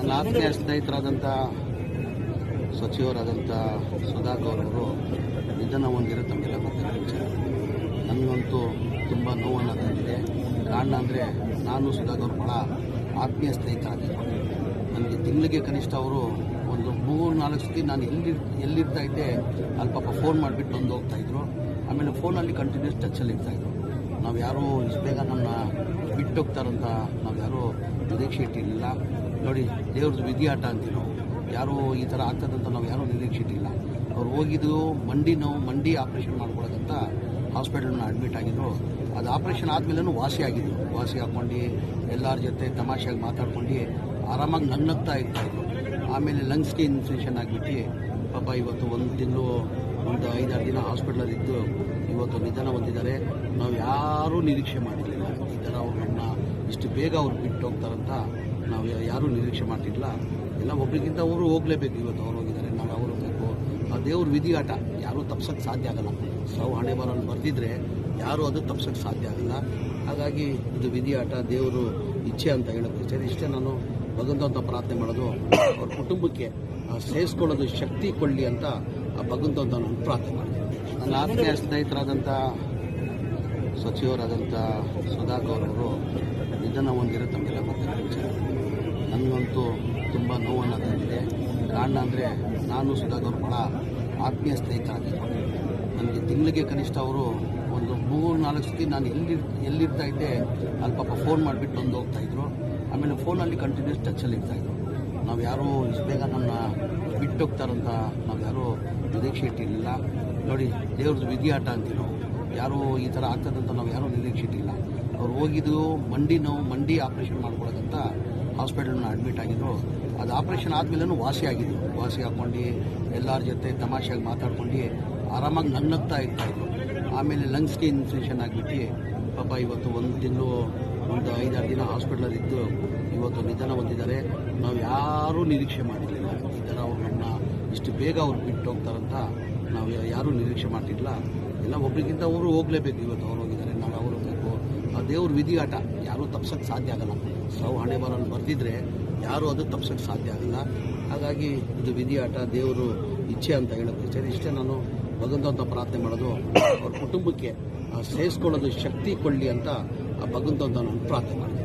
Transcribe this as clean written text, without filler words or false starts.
ನನ್ನ ಆತ್ಮೀಯ ಸ್ನೇಹಿತರಾದಂಥ ಸಚಿವರಾದಂಥ ಸುಧಾಕರ್ ಅವರು ನಿಧನ ಹೊಂದಿರೋ ತಮಗೆಲ್ಲ ಗೊತ್ತಿರೋ ವಿಚಾರ. ನನಗಂತೂ ತುಂಬ ನೋವನ್ನು ತಂದಿದೆ. ಕಾರಣ ಅಂದರೆ ನಾನು ಸುಧಾಕರ್ ಭಾಳ ಆತ್ಮೀಯ ಸ್ನೇಹಿತರಾಗಿದ್ದರು. ನನಗೆ ತಿಂಗಳಿಗೆ ಕನಿಷ್ಠ ಅವರು ಒಂದು 3-4 ಸತಿ ನಾನು ಎಲ್ಲಿರ್ತಾ ಇದ್ದೆ ಅಲ್ಲಿ ಪಾಪ ಫೋನ್ ಮಾಡಿಬಿಟ್ಟು ಬಂದು ಹೋಗ್ತಾಯಿದ್ರು. ಆಮೇಲೆ ಫೋನಲ್ಲಿ ಕಂಟಿನ್ಯೂಸ್ ಟಚ್ಚಲ್ಲಿ ಇರ್ತಾಯಿದ್ರು. ನಾವು ಯಾರೂ ಇಷ್ಟು ಬೇಗ ನನ್ನ ಬಿಟ್ಟೋಗ್ತಾರಂತ ನಾವು ಯಾರೂ ನಿರೀಕ್ಷೆ ಇಟ್ಟಿರಲಿಲ್ಲ. ನೋಡಿ, ದೇವ್ರದ್ದು ವಿಧಿಯಾಟ ಅಂತೀವಿ ನಾವು. ಯಾರೂ ಈ ಥರ ಆಗ್ತದಂತ ನಾವು ಯಾರೂ ನಿರೀಕ್ಷೆ ಇಟ್ಟಿಲ್ಲ. ಅವ್ರು ಹೋಗಿದ್ದು ಮಂಡಿ ಆಪ್ರೇಷನ್ ಮಾಡ್ಕೊಳ್ಳೋದಂತ ಹಾಸ್ಪಿಟಲ್ನ ಅಡ್ಮಿಟ್ ಆಗಿದ್ರು. ಅದು ಆಪ್ರೇಷನ್ ಆದಮೇಲೂ ವಾಸಿ ಹಾಕ್ಕೊಂಡು ಎಲ್ಲರ ಜೊತೆ ತಮಾಷೆಯಾಗಿ ಮಾತಾಡ್ಕೊಂಡು ಆರಾಮಾಗಿ ನಗ್ನಗ್ತಾ ಇರ್ತಾಯಿದ್ರು. ಆಮೇಲೆ ಲಂಗ್ಸ್ಗೆ ಇನ್ಫೆಕ್ಷನ್ ಆಗಿಬಿಟ್ಟು ಪಾಪ ಇವತ್ತು ಒಂದು ತಿಂಗಳು ಒಂದು 5-6 ದಿನ ಹಾಸ್ಪಿಟ್ಲಲ್ಲಿದ್ದು ಇವತ್ತು ನಿಧನ ಹೊಂದಿದ್ದಾರೆ. ನಾವು ಯಾರೂ ನಿರೀಕ್ಷೆ ಮಾಡಿರಲಿಲ್ಲ ಈ ಥರ ಅವ್ರು ನಮ್ಮನ್ನ ಇಷ್ಟು ಬೇಗ ಅವ್ರು ಬಿಟ್ಟು ಹೋಗ್ತಾರಂತ ನಾವು ಯಾರೂ ನಿರೀಕ್ಷೆ ಮಾಡ್ತಿರಲಿಲ್ಲ. ಎಲ್ಲ ಒಬ್ರಿಗಿಂತ ಅವರು ಹೋಗಲೇಬೇಕು. ಇವತ್ತು ಅವ್ರು ಹೋಗಿದ್ದಾರೆ, ನಾವು ಅವ್ರು ಹೋಗಬೇಕು. ಆ ದೇವ್ರ ವಿಧಿಯಾಟ ಯಾರೂ ತಪ್ಸೋಕ್ಕೆ ಸಾಧ್ಯ ಆಗಲ್ಲ. ಸಾವು ಹಣೆ ಬರೋನು ಬರೆದಿದ್ರೆ ಯಾರೂ ಅದು ತಪ್ಸೋಕ್ಕೆ ಸಾಧ್ಯ ಆಗಲ್ಲ. ಹಾಗಾಗಿ ಇದು ವಿಧಿಯಾಟ, ದೇವರು ಇಚ್ಛೆ ಅಂತ ಹೇಳೋಕ್ಕೆ ಇಷ್ಟೇ. ನಾನು ಭಗವಂತ ಪ್ರಾರ್ಥನೆ ಮಾಡೋದು ಅವ್ರ ಕುಟುಂಬಕ್ಕೆ ಸೇರಿಸ್ಕೊಳ್ಳೋದು ಶಕ್ತಿ ಕೊಳ್ಳಿ ಅಂತ ಆ ಭಗವಂತ ನಾನು ಪ್ರಾರ್ಥನೆ ಮಾಡ್ತೀನಿ. ನನ್ನ ಆತ್ಮೀಯ ಸ್ನೇಹಿತರಾದಂಥ ಸಚಿವರಾದಂಥ ಸುಧಾಕರ್ ಅವರು ನಿಧನ ಹೊಂದಿರೋ ತಮಗೆಲ್ಲ ಗೊತ್ತಿರೋ ವಿಚಾರ. ನನಗಂತೂ ತುಂಬ ನೋವನ್ನು ತಂದಿದೆ. ಕಾರಣ ಅಂದರೆ ನಾನು ಸುಧಾಕರ್ ಭಾಳ ಆತ್ಮೀಯ ಸ್ನೇಹಿತರಾಗಿದ್ದರು. ನನಗೆ ತಿಂಗಳಿಗೆ ಕನಿಷ್ಠ ಅವರು ಒಂದು 3-4 ಸತಿ ನಾನು ಎಲ್ಲಿರ್ತಾ ಇದ್ದೆ ಅಲ್ಲಿ ಪಾಪ ಫೋನ್ ಮಾಡಿಬಿಟ್ಟು ಬಂದು ಹೋಗ್ತಾಯಿದ್ರು. ಆಮೇಲೆ ಫೋನಲ್ಲಿ ಕಂಟಿನ್ಯೂಸ್ ಟಚ್ಚಲ್ಲಿ ಇರ್ತಾಯಿದ್ರು. ನಾವು ಯಾರೂ ಇಷ್ಟು ಬೇಗ ನನ್ನ ಬಿಟ್ಟೋಗ್ತಾರಂತ ನಾವು ಯಾರೂ ನಿರೀಕ್ಷೆ ಇಟ್ಟಿರಲಿಲ್ಲ. ನೋಡಿ, ದೇವ್ರದ್ದು ವಿಧಿಯಾಟ ಅಂತೀವಿ ನಾವು. ಯಾರೂ ಈ ಥರ ಆಗ್ತದಂತ ನಾವು ಯಾರೂ ನಿರೀಕ್ಷೆ ಇಟ್ಟಿಲ್ಲ. ಅವ್ರು ಹೋಗಿದ್ದು ಮಂಡಿ ಆಪ್ರೇಷನ್ ಮಾಡ್ಕೊಳ್ಳೋದಂತ ಹಾಸ್ಪಿಟಲ್ನ ಅಡ್ಮಿಟ್ ಆಗಿದ್ರು. ಅದು ಆಪ್ರೇಷನ್ ಆದಮೇಲೂ ವಾಸಿ ಹಾಕ್ಕೊಂಡು ಎಲ್ಲರ ಜೊತೆ ತಮಾಷೆಯಾಗಿ ಮಾತಾಡ್ಕೊಂಡು ಆರಾಮಾಗಿ ನಗ್ನಗ್ತಾ ಇರ್ತಾಯಿದ್ರು. ಆಮೇಲೆ ಲಂಗ್ಸ್ಗೆ ಇನ್ಫೆಕ್ಷನ್ ಆಗಿಬಿಟ್ಟು ಪಾಪ ಇವತ್ತು ಒಂದು ತಿಂಗಳು ಒಂದು 5-6 ದಿನ ಹಾಸ್ಪಿಟ್ಲಲ್ಲಿದ್ದು ಇವತ್ತು ನಿಧನ ಹೊಂದಿದ್ದಾರೆ. ನಾವು ಯಾರೂ ನಿರೀಕ್ಷೆ ಮಾಡಿರಲಿಲ್ಲ ಈ ಥರ ಅವ್ರು ನಮ್ಮನ್ನ ಇಷ್ಟು ಬೇಗ ಅವ್ರು ಬಿಟ್ಟು ಹೋಗ್ತಾರಂತ ನಾವು ಯಾರೂ ನಿರೀಕ್ಷೆ ಮಾಡ್ತಿರಲಿಲ್ಲ. ಎಲ್ಲ ಒಬ್ರಿಗಿಂತ ಅವರು ಹೋಗಲೇಬೇಕು. ಇವತ್ತು ಅವ್ರು ಹೋಗಿದ್ದಾರೆ, ನಾವು ಅವ್ರು ಹೋಗಬೇಕು. ಆ ದೇವ್ರ ವಿಧಿಯಾಟ ಯಾರೂ ತಪ್ಸೋಕ್ಕೆ ಸಾಧ್ಯ ಆಗಲ್ಲ. ಸಾವು ಹಣೆ ಬರೋನು ಬರೆದಿದ್ರೆ ಯಾರೂ ಅದು ತಪ್ಸೋಕ್ಕೆ ಸಾಧ್ಯ ಆಗಲ್ಲ. ಹಾಗಾಗಿ ಇದು ವಿಧಿಯಾಟ, ದೇವರು ಇಚ್ಛೆ ಅಂತ ಹೇಳೋಕ್ಕೆ ಇಷ್ಟೇ. ನಾನು ಭಗವಂತ ಪ್ರಾರ್ಥನೆ ಮಾಡೋದು ಅವ್ರ ಕುಟುಂಬಕ್ಕೆ ಸೇರಿಸ್ಕೊಳ್ಳೋದು ಶಕ್ತಿ ಕೊಳ್ಳಿ ಅಂತ ಆ ಭಗವಂತ ನಾನು ಪ್ರಾರ್ಥನೆ ಮಾಡ್ತೀನಿ.